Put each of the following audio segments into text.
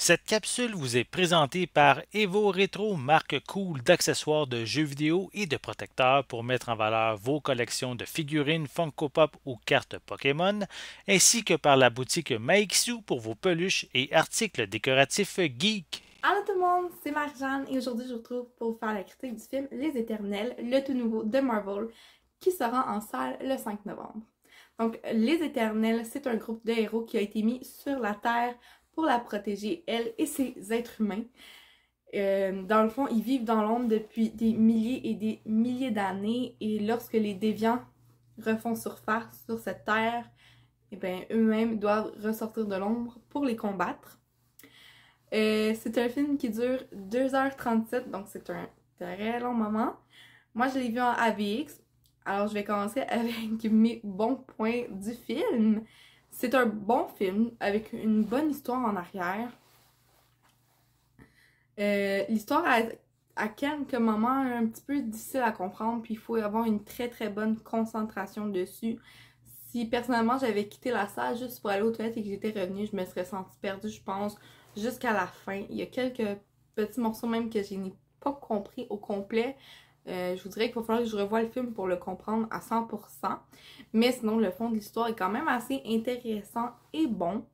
Cette capsule vous est présentée par Evo Retro, marque cool d'accessoires de jeux vidéo et de protecteurs pour mettre en valeur vos collections de figurines Funko Pop ou cartes Pokémon, ainsi que par la boutique Maixu pour vos peluches et articles décoratifs geek. Allô tout le monde, c'est Marie-Jeanne et aujourd'hui je vous retrouve pour faire la critique du film Les Éternels, le tout nouveau de Marvel, qui sera en salle le 5 novembre. Donc, Les Éternels, c'est un groupe de héros qui a été mis sur la Terre pour la protéger, elle et ses êtres humains. Dans le fond, ils vivent dans l'ombre depuis des milliers et des milliers d'années et lorsque les déviants refont surface sur cette Terre, eh bien, eux-mêmes doivent ressortir de l'ombre pour les combattre. C'est un film qui dure 2h37, donc c'est un très long moment. Moi, je l'ai vu en AVX, alors je vais commencer avec mes bons points du film. C'est un bon film avec une bonne histoire en arrière. L'histoire a quelques moments un petit peu difficiles à comprendre, puis il faut avoir une très très bonne concentration dessus. Si personnellement j'avais quitté la salle juste pour aller aux toilettes et que j'étais revenue, je me serais sentie perdue, je pense, jusqu'à la fin. Il y a quelques petits morceaux même que je n'ai pas compris au complet. Je vous dirais qu'il va falloir que je revoie le film pour le comprendre à 100%. Mais sinon, le fond de l'histoire est quand même assez intéressant et bon.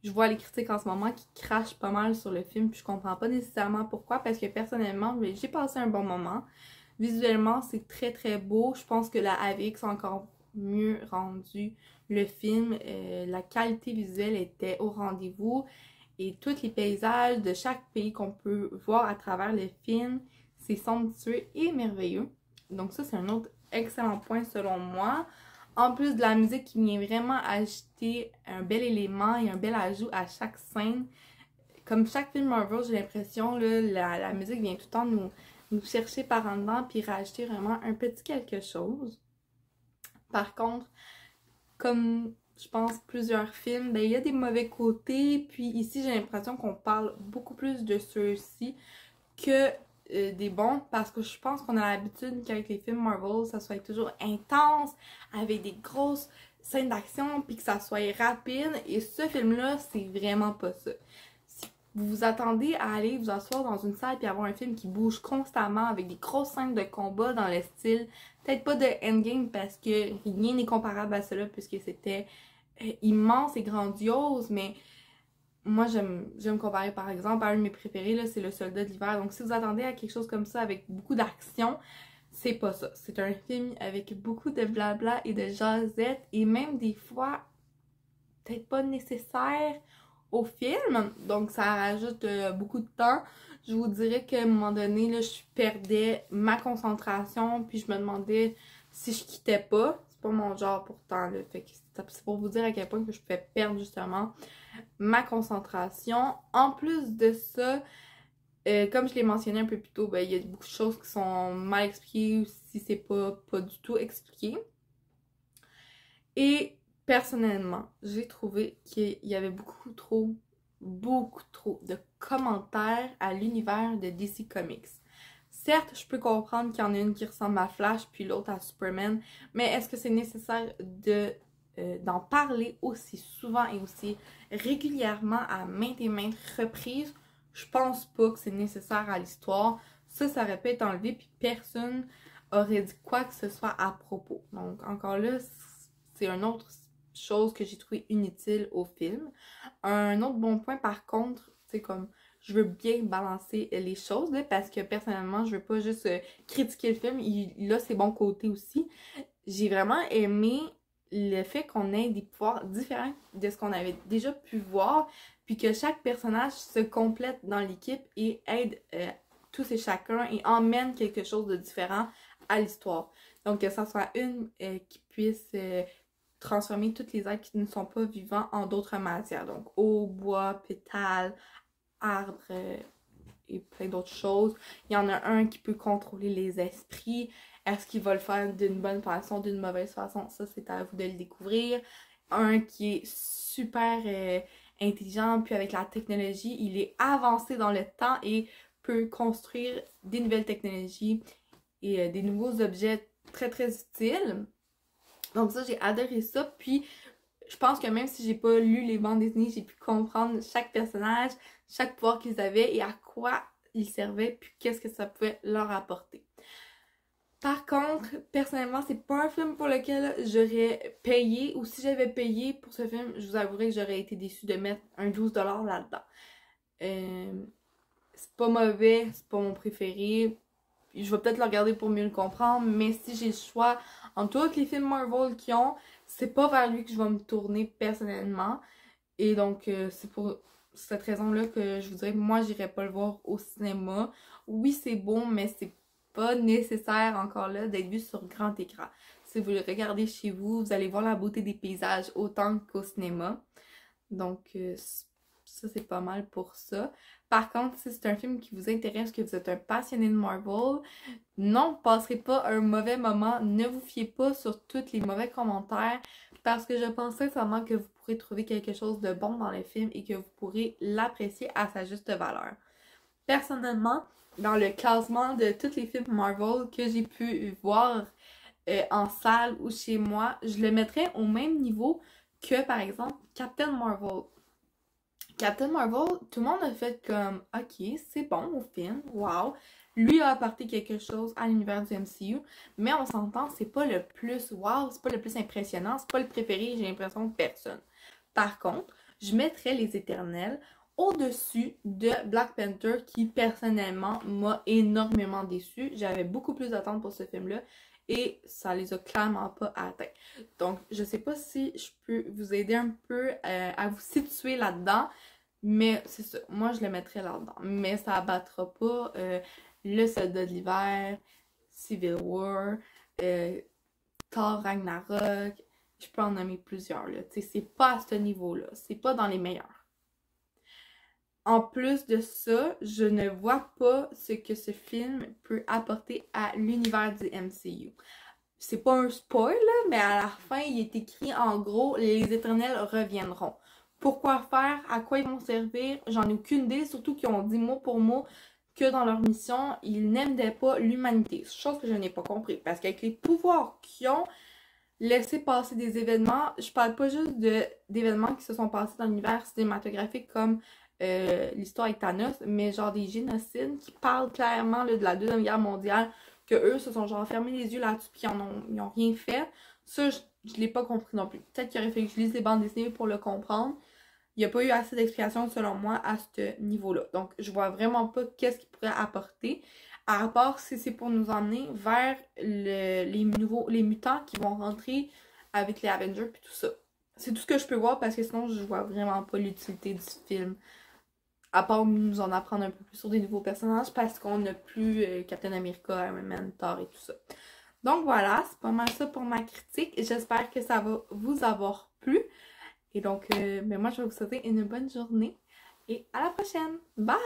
Je vois les critiques en ce moment qui crachent pas mal sur le film, puis je comprends pas nécessairement pourquoi, parce que personnellement, j'ai passé un bon moment. Visuellement, c'est très très beau. Je pense que la AVX a encore mieux rendu le film. La qualité visuelle était au rendez-vous et tous les paysages de chaque pays qu'on peut voir à travers le film, c'est somptueux et merveilleux. Donc ça, c'est un autre excellent point selon moi. En plus de la musique qui vient vraiment ajouter un bel élément et un bel ajout à chaque scène. Comme chaque film Marvel, j'ai l'impression, la musique vient tout le temps nous chercher par en dedans puis rajouter vraiment un petit quelque chose. Par contre, comme je pense plusieurs films, ben, il y a des mauvais côtés. Puis ici, j'ai l'impression qu'on parle beaucoup plus de ceux-ci que des bons parce que je pense qu'on a l'habitude qu'avec les films Marvel, ça soit toujours intense, avec des grosses scènes d'action, puis que ça soit rapide. Et ce film-là, c'est vraiment pas ça. Si vous vous attendez à aller vous asseoir dans une salle puis avoir un film qui bouge constamment avec des grosses scènes de combat dans le style, peut-être pas de Endgame parce que rien n'est comparable à cela puisque c'était immense et grandiose, mais moi, j'aime comparer par exemple à un de mes préférés, là, c'est Le Soldat de l'hiver. Donc, si vous attendez à quelque chose comme ça avec beaucoup d'action, c'est pas ça. C'est un film avec beaucoup de blabla et de jasette et même des fois, peut-être pas nécessaire au film. Donc, ça rajoute beaucoup de temps. Je vous dirais qu'à un moment donné, là, je perdais ma concentration puis je me demandais si je quittais pas. C'est pas mon genre pourtant, là. Fait que c'est pour vous dire à quel point que je pouvais perdre justement ma concentration. En plus de ça, comme je l'ai mentionné un peu plus tôt, ben, il y a beaucoup de choses qui sont mal expliquées ou si c'est pas du tout expliqué. Et personnellement, j'ai trouvé qu'il y avait beaucoup trop de commentaires à l'univers de DC Comics. Certes, je peux comprendre qu'il y en a une qui ressemble à Flash puis l'autre à Superman, mais est-ce que c'est nécessaire d'en parler aussi souvent et aussi régulièrement à maintes et maintes reprises? Je pense pas que c'est nécessaire à l'histoire. Ça aurait pu être enlevé puis personne aurait dit quoi que ce soit à propos. Donc encore là, c'est une autre chose que j'ai trouvé inutile au film. Un autre bon point par contre, c'est comme je veux bien balancer les choses là, parce que personnellement, je veux pas juste critiquer le film, il a ses bons côtés aussi. J'ai vraiment aimé le fait qu'on ait des pouvoirs différents de ce qu'on avait déjà pu voir, puis que chaque personnage se complète dans l'équipe et aide tous et chacun et emmène quelque chose de différent à l'histoire. Donc que ça soit une qui puisse transformer toutes les êtres qui ne sont pas vivants en d'autres matières. Donc eau, bois, pétales, arbres et plein d'autres choses. Il y en a un qui peut contrôler les esprits. Est-ce qu'il va le faire d'une bonne façon, d'une mauvaise façon? Ça, c'est à vous de le découvrir. Un qui est super intelligent, puis avec la technologie, il est avancé dans le temps et peut construire des nouvelles technologies et des nouveaux objets très très utiles. Donc ça, j'ai adoré ça. Puis je pense que même si j'ai pas lu les bandes dessinées, j'ai pu comprendre chaque personnage, chaque pouvoir qu'ils avaient et à quoi ils servaient, puis qu'est-ce que ça pouvait leur apporter. Par contre, personnellement, c'est pas un film pour lequel j'aurais payé, ou si j'avais payé pour ce film, je vous avouerai que j'aurais été déçue de mettre un 12$ là-dedans. C'est pas mauvais, c'est pas mon préféré. Je vais peut-être le regarder pour mieux le comprendre, mais si j'ai le choix entre tous les films Marvel qu'ils ont, c'est pas vers lui que je vais me tourner personnellement. Et donc, c'est pour cette raison-là que je vous dirais que moi, j'irais pas le voir au cinéma. Oui, c'est bon, mais c'est pas nécessaire encore là d'être vu sur grand écran. Si vous le regardez chez vous, vous allez voir la beauté des paysages autant qu'au cinéma. Donc, ça, c'est pas mal pour ça. Par contre, si c'est un film qui vous intéresse, que vous êtes un passionné de Marvel, non, vous passerez pas un mauvais moment. Ne vous fiez pas sur tous les mauvais commentaires parce que je pense sincèrement que vous pourrez trouver quelque chose de bon dans le film et que vous pourrez l'apprécier à sa juste valeur. Personnellement, dans le classement de tous les films Marvel que j'ai pu voir en salle ou chez moi, je le mettrais au même niveau que, par exemple, Captain Marvel. Captain Marvel, tout le monde a fait comme « Ok, c'est bon au film, wow! » Lui a apporté quelque chose à l'univers du MCU, mais on s'entend, c'est pas le plus wow, c'est pas le plus impressionnant, c'est pas le préféré, j'ai l'impression, de personne. Par contre, je mettrais Les Éternels au-dessus de Black Panther qui, personnellement, m'a énormément déçue. J'avais beaucoup plus d'attentes pour ce film-là et ça les a clairement pas atteints. Donc, je sais pas si je peux vous aider un peu à vous situer là-dedans, mais c'est ça, moi je le mettrais là-dedans. Mais ça abattra pas Le Soldat de l'hiver, Civil War, Thor Ragnarok, je peux en nommer plusieurs, là. Tu sais, c'est pas à ce niveau-là, c'est pas dans les meilleurs. En plus de ça, je ne vois pas ce que ce film peut apporter à l'univers du MCU. C'est pas un spoil, là, mais à la fin, il est écrit en gros, les Éternels reviendront. Pourquoi faire? À quoi ils vont servir? J'en ai aucune idée, surtout qu'ils ont dit mot pour mot que dans leur mission, ils n'aimaient pas l'humanité. Chose que je n'ai pas compris, parce qu'avec les pouvoirs qu'ils ont, laisser passer des événements, je parle pas juste d'événements qui se sont passés dans l'univers cinématographique comme l'histoire avec Thanos, mais genre des génocides qui parlent clairement là, de la Deuxième Guerre mondiale, que eux se sont genre fermés les yeux là-dessus puis ils ont rien fait. Ça, je l'ai pas compris non plus. Peut-être qu'il aurait fallu que je lise les bandes dessinées pour le comprendre. Il n'y a pas eu assez d'explications selon moi à ce niveau-là. Donc, je vois vraiment pas qu'est-ce qu'il pourrait apporter, à part si c'est pour nous emmener vers les mutants qui vont rentrer avec les Avengers puis tout ça. C'est tout ce que je peux voir parce que sinon, je vois vraiment pas l'utilité du film. À part nous en apprendre un peu plus sur des nouveaux personnages parce qu'on n'a plus Captain America, Iron Man, Thor et tout ça. Donc voilà, c'est pas mal ça pour ma critique. J'espère que ça va vous avoir plu. Et donc, moi je vais vous souhaiter une bonne journée et à la prochaine. Bye!